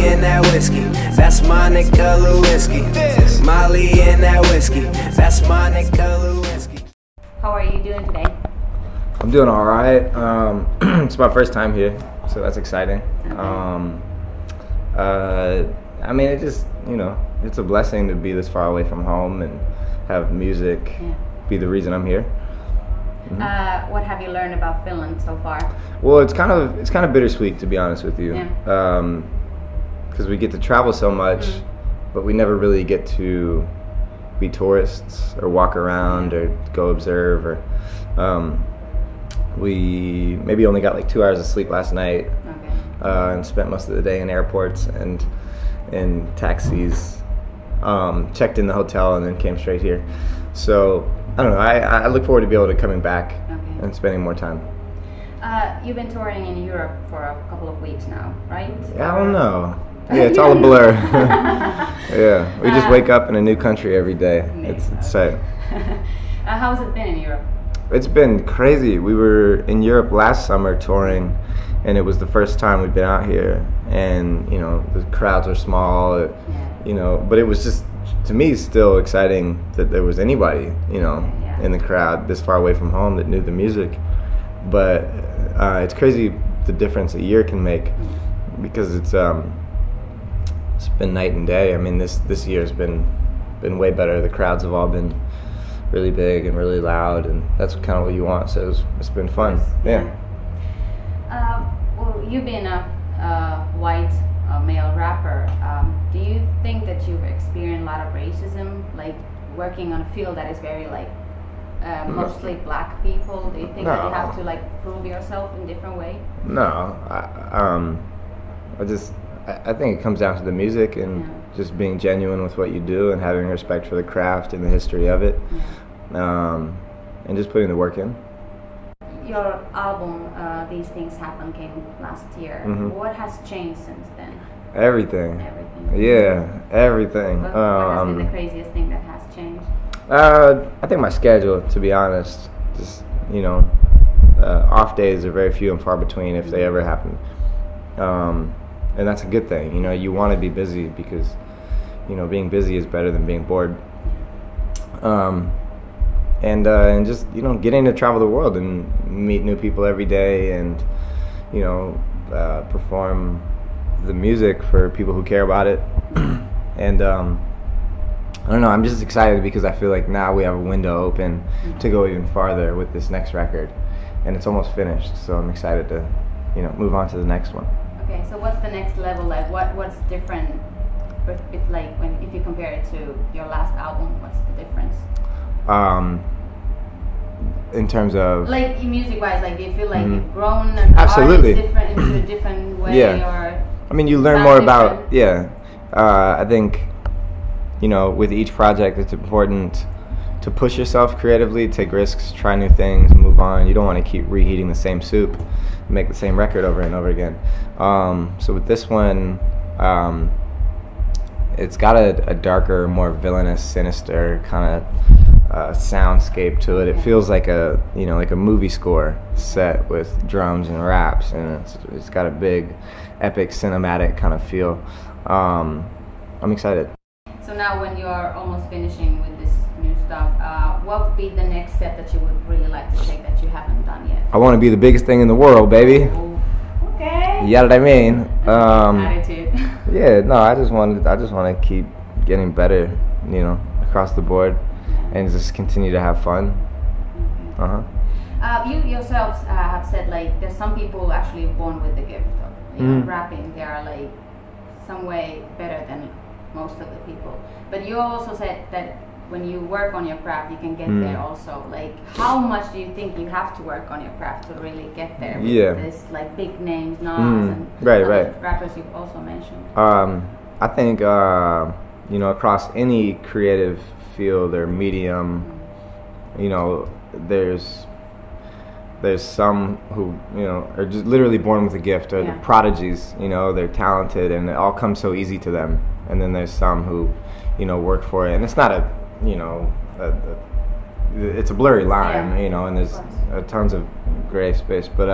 in that whiskey. That's Monica Lewinsky. Molly in that whiskey. That's Monica Lewinsky. How are you doing today? I'm doing all right. It's my first time here, so that's exciting. I mean, it just, you know, it's a blessing to be this far away from home and have music be the reason I'm here. What have you learned about Finland so far? Well, it's kind of bittersweet, to be honest with you, because we get to travel so much, but we never really get to be tourists or walk around or go observe. Or we maybe only got like 2 hours of sleep last night, and spent most of the day in airports and in taxis. Checked in the hotel and then came straight here. So I don't know. I look forward to be able to coming back and spending more time. You've been touring in Europe for a couple of weeks now, right? Yeah, I don't know. Yeah, it's all a blur. Yeah, we just wake up in a new country every day. It's sad. How has it been in Europe? It's been crazy. We were in Europe last summer touring, and it was the first time we'd been out here. And you know, the crowds were small. You know, but it was just, to me, still exciting that there was anybody, you know, in the crowd this far away from home that knew the music. But it's crazy the difference a year can make, because it's been night and day. I mean, this year's been way better. The crowds have all been really big and really loud, and that's kind of what you want. So it's been fun. Yeah. Well, you being a white male rapper, do you think that you've experienced a lot of racism, like working on a field that is very like mostly black people? Do you think that you have to like prove yourself in a different way? No, I think it comes down to the music and just being genuine with what you do and having respect for the craft and the history of it, and just putting the work in. Your album, These Things Happen, came last year. What has changed since then? Everything. Everything. Yeah, everything. What has been the craziest thing that has changed? I think my schedule, to be honest. Just, you know, off days are very few and far between, if they ever happen. And that's a good thing. You know, you want to be busy because, you know, being busy is better than being bored. And just, you know, getting to travel the world and meet new people every day, and, you know, perform the music for people who care about it. And I don't know, I'm just excited because I feel like now we have a window open to go even farther with this next record, and it's almost finished, so I'm excited to, you know, move on to the next one. Okay, so what's the next level? Like, what's different, like, if you compare it to your last album, what's the difference? In terms of, like, music-wise, like, do you feel like you've grown as an artist different into a different way? Or I mean, you learn more about I think, you know, with each project, it's important to push yourself creatively, take risks, try new things, move on. You don't want to keep reheating the same soup, make the same record over and over again. So with this one, it's got a darker, more villainous, sinister kind of soundscape to it. It feels like a, you know, like a movie score set with drums and raps, and it's got a big, epic, cinematic kind of feel. I'm excited. So now, when you're almost finishing with this new stuff, what would be the next step that you would really like to take that you haven't done yet? I want to be the biggest thing in the world, baby. Ooh. Okay. You know what I mean? Attitude. Yeah, no, I just want to keep getting better, you know, across the board, and just continue to have fun. You yourselves have said, like, there's some people actually born with the gift of, you know, rapping. They are like some way better than most of the people. But you also said that when you work on your craft, you can get there also. Like, how much do you think you have to work on your craft to really get there? With this, like, big names, Nas, and rappers you've also mentioned. I think, you know, across any creative field or medium, you know, there's some who, you know, are just literally born with a gift, or the prodigies, you know, they're talented and it all comes so easy to them. And then there's some who, you know, work for it, and it's not a, you know, it's a blurry line, you know, and there's tons of gray space. But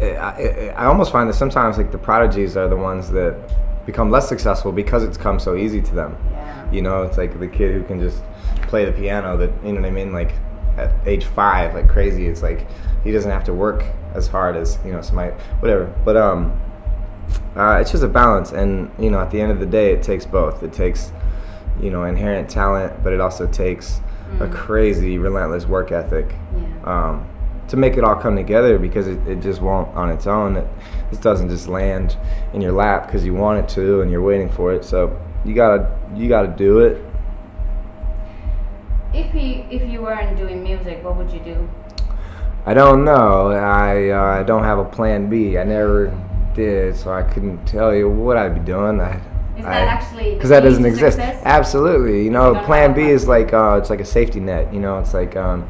I almost find that sometimes like the prodigies are the ones that become less successful because it's come so easy to them. Yeah. You know, it's like the kid who can just play the piano that, you know what I mean, like at age 5, like crazy. It's like he doesn't have to work as hard as, you know, somebody, whatever. But it's just a balance, and you know, at the end of the day, it takes both. It takes, you know, inherent talent, but it also takes a crazy, relentless work ethic. Yeah. To make it all come together, because it just won't on its own. This doesn't just land in your lap because you want it to and you're waiting for it. So you gotta do it. If you weren't doing music, what would you do? I don't know. I don't have a plan B. I never did, so I couldn't tell you what I'd be doing. Is that actually because that doesn't to exist? success? Absolutely. You know, don't plan have B one? is like it's like a safety net. You know, it's like I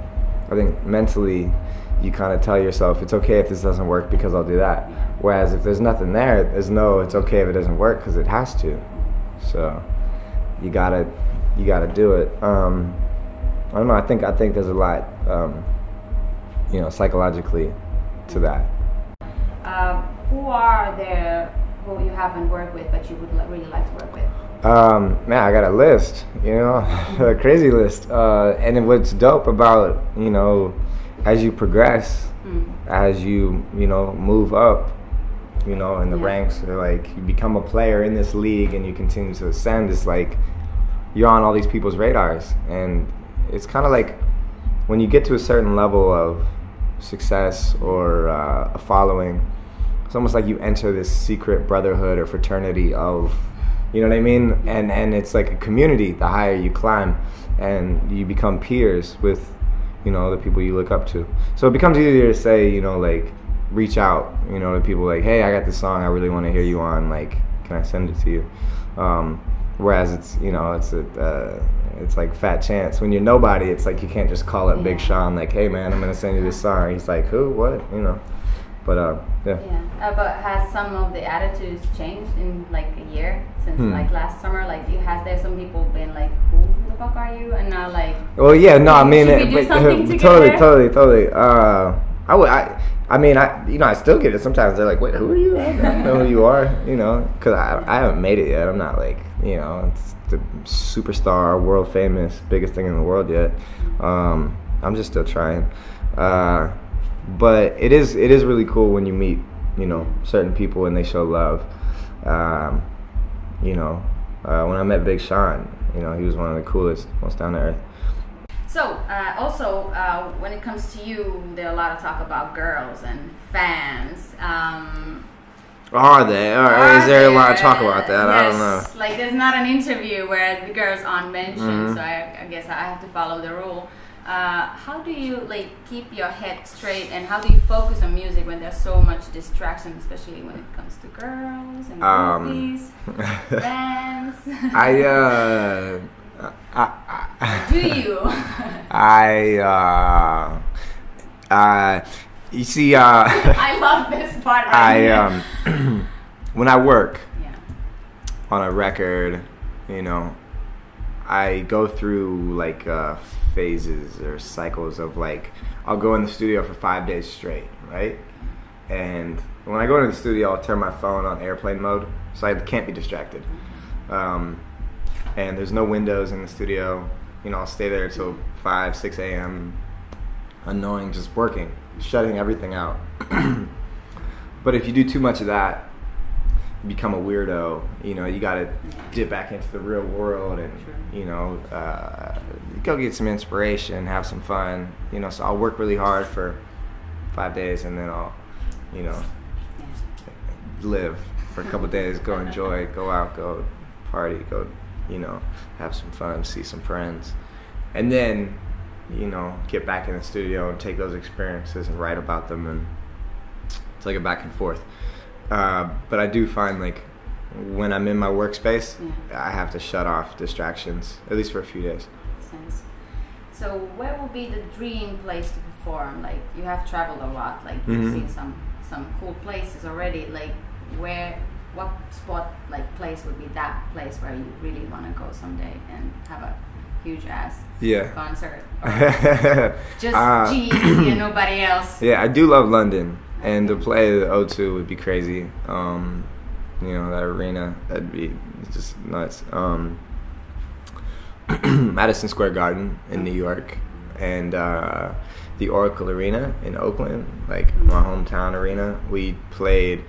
think mentally you kind of tell yourself it's okay if this doesn't work because I'll do that. Whereas if there's nothing there, there's no it's okay if it doesn't work because it has to. So you gotta do it. I don't know. I think there's a lot, you know, psychologically to that. Who are there who you haven't worked with but you would really like to work with? Man, I got a list, you know, a crazy list. And then what's dope about, you know, as you progress, as you know, move up, you know, in the ranks, or like you become a player in this league and you continue to ascend, it's like you're on all these people's radars. And it's kind of like when you get to a certain level of success or a following, it's almost like you enter this secret brotherhood or fraternity of, you know what I mean? And it's like a community the higher you climb, and you become peers with, you know, the people you look up to. So it becomes easier to say, you know, like reach out, you know, to people like, hey, I got this song I really want to hear you on, like, can I send it to you? Whereas it's, you know, it's like fat chance. When you're nobody, it's like you can't just call up Big Sean like, hey man, I'm gonna send you this song. He's like, who, what, you know? But but has some of the attitudes changed in like a year since like last summer? Like, has there some people been like, who the fuck are you? And now like, well, yeah, no, I mean, should we do something together? totally. I mean, you know, I still get it sometimes. They're like, wait, who are you? I don't know who you are, you know, because I haven't made it yet. I'm not like, you know, it's the superstar, world famous, biggest thing in the world yet. I'm just still trying. But it is really cool when you meet, you know, certain people and they show love. You know, when I met Big Sean, you know, he was one of the coolest, most down to earth. So, also, when it comes to you, there's a lot of talk about girls and fans. Are they? Or is there a lot of talk about that? Yes. I don't know. Like, there's not an interview where the girls aren't mentioned, so I guess I have to follow the rule. How do you like keep your head straight, and how do you focus on music when there's so much distraction, especially when it comes to girls and movies, bands? Do you? You see, I love this part right here. When I work on a record, you know, I go through like phases or cycles of like, I'll go in the studio for 5 days straight, right? And when I go into the studio, I'll turn my phone on airplane mode, so I can't be distracted. And there's no windows in the studio. You know, I'll stay there till 5, 6 a.m. Annoying, just working, shutting everything out. But if you do too much of that, you become a weirdo. You know, you gotta dip back into the real world and, you know, go get some inspiration, have some fun. You know, so I'll work really hard for 5 days and then I'll, you know, live for a couple days, go enjoy, go out, go party, go, you know, have some fun, see some friends. And then, you know, get back in the studio and take those experiences and write about them, and it's like a back and forth. But I do find like when I'm in my workspace, I have to shut off distractions, at least for a few days. Sense. So where will be the dream place to perform? Like, you have traveled a lot, like you've seen some cool places already. Like, what spot, like place would be that place where you really want to go someday and have a huge ass concert? Or just G-Eazy and nobody else. Yeah, I do love London. And to play the O2 would be crazy. You know, that arena, that'd be just nuts. Madison Square Garden in New York, and the Oracle Arena in Oakland, like my hometown arena. We played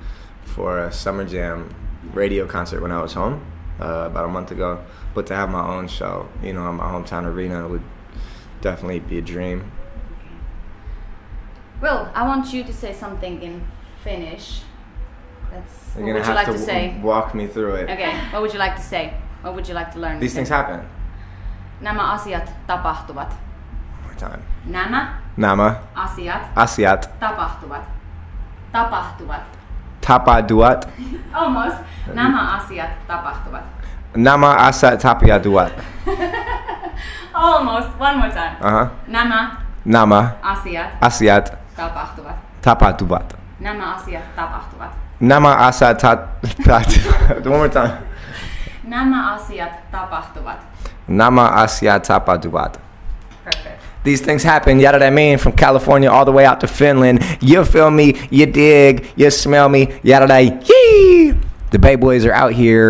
for a Summer Jam radio concert when I was home about a month ago. But to have my own show, you know, in my hometown arena would definitely be a dream. Well, I want you to say something in Finnish. You're What would gonna you have like to to say? walk me through it. Okay, what would you like to say? What would you like to learn? These things happen. Nämä asiat tapahtuvat. One more time. Nämä asiat tapahtuvat. Tapahtuvat. Tapaduat. Almost. Nämä asiat tapahtuvat. Nämä asiat tapahtuvat. Almost. One more time. Nämä asiat tapahtuvat. Tapahtuvat. Nämä asiat tapahtuvat. Nämä asiat tapahtuvat. One more time. Nämä asiat tapahtuvat. Nämä asiat tapahtuvat. Perfect. These things happen, yada I mean, from California all the way out to Finland. You feel me, you dig, you smell me, yada yee. The Bay Boys are out here.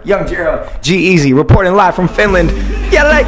Young Gerald, G-Eazy, reporting live from Finland. Yada